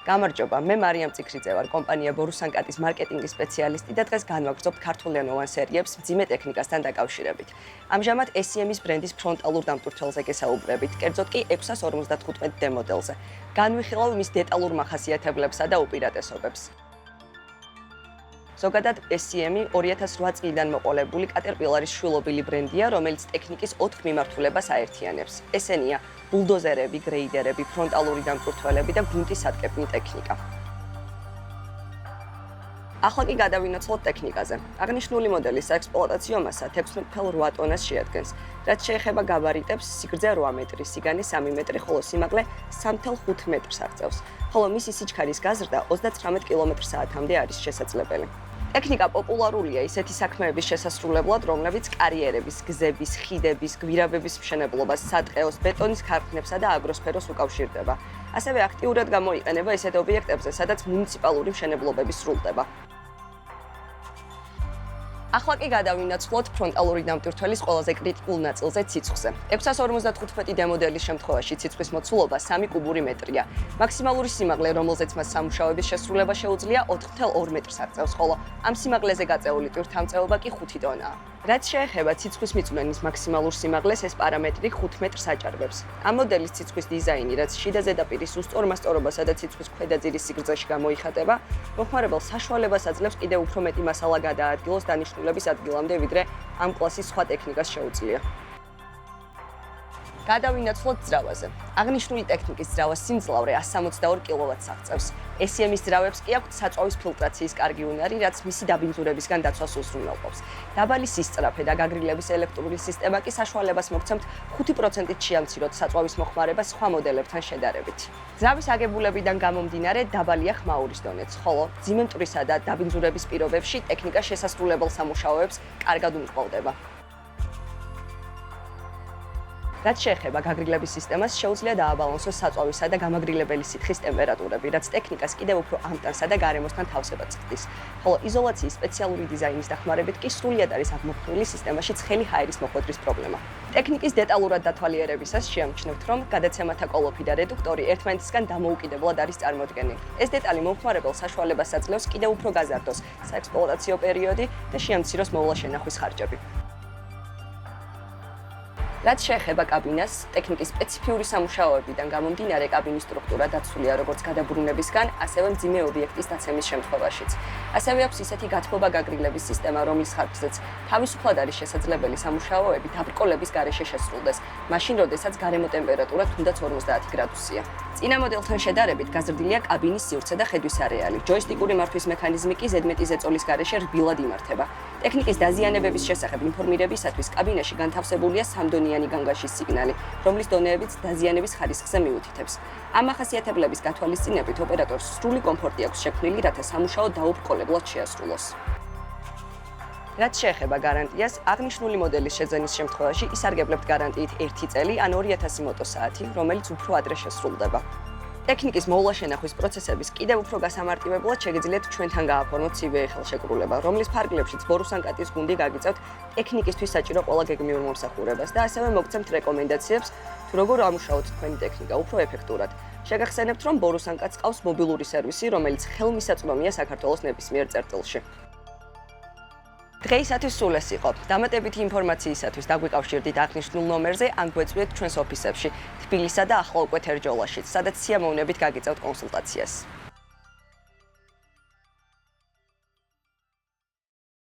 გამარჯობა, მე მარიამ წიქრიძე ვარ, კომპანია ბორუსანკატის მარკეტინგის სპეციალისტი და დღეს განვაგრძობთ ქართულენოვან სერიებს მძიმე ტექნიკასთან დაკავშირებით. ამჟამად SEM-ის ბრენდის ფრონტალურ დამტვირთველზე გესაუბრებით, კერძოდ კი 655D მოდელზე. განვიხილავ მის დეტალურ მახასიათებლებსა და უპირატესობებს. ზოგადად SEM-ი 2008 წლიდან მოყოლებული კატერპილარის შვილობილი ბრენდია, რომელიც ტექნიკის 4 მიმართულებას აერთიანებს. ესენია ბულდოზერები, გრეიდერები, ფრონტალური დამტვირთველები და გრუნტის სატკეპნი ტექნიკა. ახლა კი გადავინაცვლოთ ტექნიკაზე. აღნიშნული მოდელი საექსპლუატაციო მასა 16.8 ტონას შეადგენს, რაც შეეხება გაბარიტებს, სიგრძე 8 მეტრი, სიგანი 3 მეტრი, ხოლო სიმაღლე 3.5 მეტრს აღწევს, ხოლო მისი სიჩქარის გაზრდა 39 კმ/სთ-მდე არის შესაძლებელი. ტექნიკა პოპულარულია ისეთი საქმეების შესასრულებლად, რომლებიც კარიერების, გზების, ხიდების, გვირაბების მშენებლობას, სატყეოს, ბეტონის ქარხნებსა და აგროსფეროს უკავშირდება. ასევე აქტიურად გამოიყენება ისეთ ობიექტებზე, სადაც მუნიციპალური მშენებლობები სრულდება. ახლა კი გადავინაცვლოთ ფრონტალური დამტვირთველის ყველაზე კრიტიკულ ნაწილზე ციცხვზე. 655D მოდელის შემთხვევაში ციცხვის მოცულობა 3 კუბური მეტრია. მაქსიმალური სიმაღლე, რომელზეც მას სამუშაოების შესრულება შეუძლია, 4.2 მეტრს აღწევს, ხოლო ამ სიმაღლეზე გაწეული ტვირთამწეობა კი 5 ტონაა. რაც შეეხება ციცხვის მიწვენის მაქსიმალურ სიმაღლეს, ეს პარამეტრი 5 მეტრს აჭარბებს. ამ მოდელის ციცხვის დიზაინი, რაც შიდა ზედაპირის უსწორ მასწორობასა და ციცხვის ქვედა ძირის სიგრძეში გამოიხატება, მომხმარებელს საშუალებას აძლევს კიდევ უფრო მეტი მასალა გადაადგილოს დანიშნულების ადგილამდე, ვიდრე ამ კლასის სხვა ტექნიკას შეუძლია. გადავინაცვლოთ ძრავაზე. აღნიშნული ტექნიკის ძრავას სიმძლავრე 162 კილოვატს აღწევს. SEM-ის ძრავებს კი აქვთ საწვავის ფილტრაციის კარგი უნარი, რაც მისი დაბინძურებისგან დაცვას უზრუნველყოფს. დაბალი სისწრაფე და გაგრილების ელექტრული სისტემა კი საშუალებას მოგცემთ 5%-ით შეამციროთ საწვავის მოხმარება სხვა მოდელებთან შედარებით. ძრავის აგებულებიდან გამომდინარე დაბალია ხმაურის დონეც, ხოლო მძიმე მტვრისა და დაბინძურების პირობებში ტექნიკა შესასრულებელ სამუშაოებს კარგად უმწყობდება. რაც შეეხება გაგრილების სისტემას, შეუძლია დააბალანსოს საწვავისა და გამაგრილებელი სითხის ტემპერატურები, რაც ტექნიკას კიდევ უფრო ამტანსა და გარემოსთან თავსებად ხდის. ხოლო იზოლაციის სპეციალური დიზაინის დახმარებით კი სრულიად არის აღმოფხვრილი სისტემაში ცხელი ჰაერის მოხვედრის პრობლემა. ტექნიკის დეტალურად დათვალიერებისას შეამჩნევთ, რომ გადაცემათა კოლოფი და რედუქტორი ერთმანეთისგან დამოუკიდებლად არის წარმოდგენილი. ეს დეტალი მომხმარებელს საშუალებას აძლევს კიდევ უფრო გაზარდოს საექსპლუატაციო პერიოდი და შეამციროს მოვლა შენახვის ხარჯები. რაც შეეხება კაბინას, ტექნიკის სპეციფიური სამუშაოებიდან გამომდინარე კაბინის სტრუქტურა დაცულია როგორც გადაბრუნებისგან, ასევე მძიმე ობიექტის დაცემის შემთხვევაშიც. ასევე აქვს ისეთი გათბობა გაგრილების სისტემა, რომლის ხარჯზეც თავისუფლად არის შესაძლებელი სამუშაოები დაბრკოლების გარეშე შესრულდეს, მაშინ, როდესაც გარემო ტემპერატურა თუნდაც 50 გრადუსია. წინა მოდელთან შედარებით გაზრდილია კაბინის სივრცე და ხედვის არეალი. ჯოისტიკური მართვის მექანიზმი კი ზედმეტი ზეწოლის გარეშე რბილად იმართება. ტექნიკის დაზიანებების შესახებ ინფორმირებისათვის კაბინაში განთავსებულია სამდონიანი განგაშის სიგნალი, რომლის დონეებიც დაზიანების ხარისხზე მიუთითებს. ამ ახასიათებლების გათვალისწინებით ოპერატორს სრული კომფორტი აქვს შექმნილი, რათა სამუშაო დაუბრკოლებლად შეასრულოს. რაც შეეხება გარანტიას, აღნიშნული მოდელის შეძენის შემთხვევაში ისარგებლებთ გარანტიით 1 წელი ან 2000 მოტოსაათი, რომელიც უფრო ადრე შესრულდება. ტექნიკის მოვლა შენახვის პროცესების კიდევ უფრო გასამარტივებლად შეგიძლიათ ჩვენთან გააფორმოთ CV ხელშეკრულება, რომლის ფარგლებშიც ბორუსანკატის გუნდი გაგიწევთ ტექნიკისთვის საჭირო ყველა გეგმიურ მომსახურებას და ასევე მოგცემთ რეკომენდაციებს, თუ როგორ ამუშაოთ თქვენი ტექნიკა უფრო ეფექტურად. შეგახსენებთ, რომ ბორუსანკატს ყავს მობილური სერვისი, რომელიც ხელმისაწვდომია საქართველოს ნებისმიერ წერტილში. დღეისათვის სულ ეს იყო. დამატებითი ინფორმაციისათვის დაგვიკავშირდით აღნიშნულ ნომერზე ან გვეწვიეთ ჩვენს ოფისებში, თბილისსა და ახლა უკვე თერჯოლაშიც, სადაც სიამოვნებით გაგიწევთ კონსულტაციას.